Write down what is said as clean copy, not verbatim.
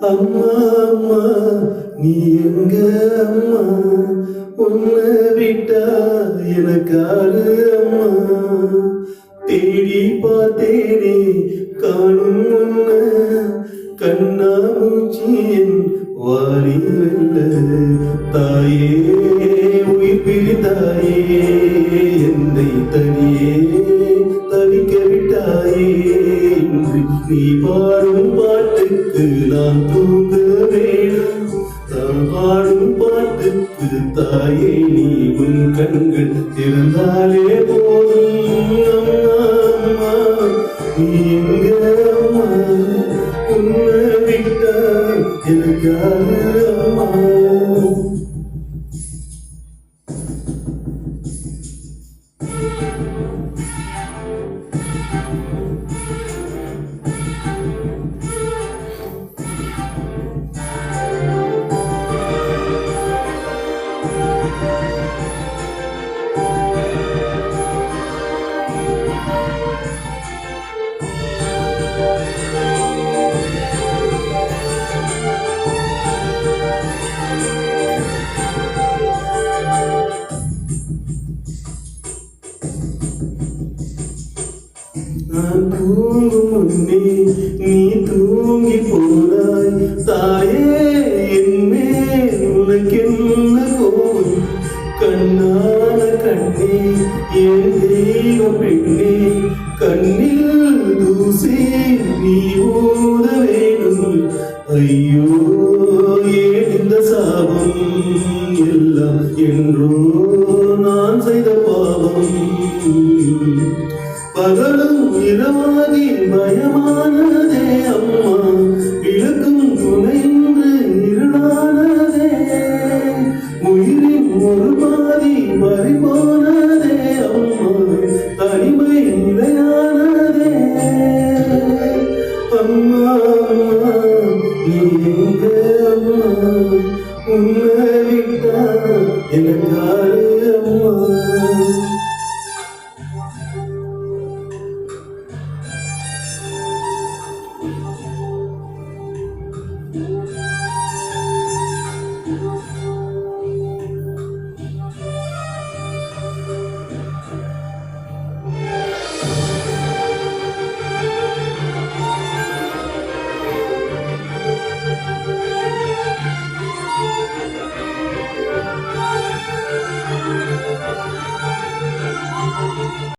அம்மா அம்மா நீ எங்க அம்மா, உன்னை விட்டா எனக்காரு அம்மா. தேடி பார்த்தேனே காணும் உன்ன, கண்ணாமூச்சியின் வாரி வெல்ல. தாயே உயிர் பிரிந்தாயே, என்னை தனியே தவிக்க விட்டாயே. இன்று நீ பாடும் பாட்டுக்கு நான் தூங்க வேணும், நான் பாடும் பாட்டுக்கு தாயே நீ உன் கண்கள் திறந்தாலே போதும். அம்மா அம்மா நீ எங்க அம்மா, உன்னை விட்டா எனக்காக அம்மா. நான் தூங்கும் முன்னே நீ தூங்கி போனாய் தாயே, என்மேல் உனக்கென்ன கோபம்? கண்ணான கண்ணே என் தெய்வ பெண்ணே, கண்ணில் தூசி நீ ஊத வேணும். ஐயோ ஏன் இந்த சாபம், எல்லாம் என்றோ நான் செய்த பாவம். பகலும் இரவாகி பயமானதே அம்மா, விளக்கும் துணைந்து இருளானதே. உயிரின் ஒரு பாதி பறிபோனதே அம்மா, தனிமை நிலையானதே. அம்மா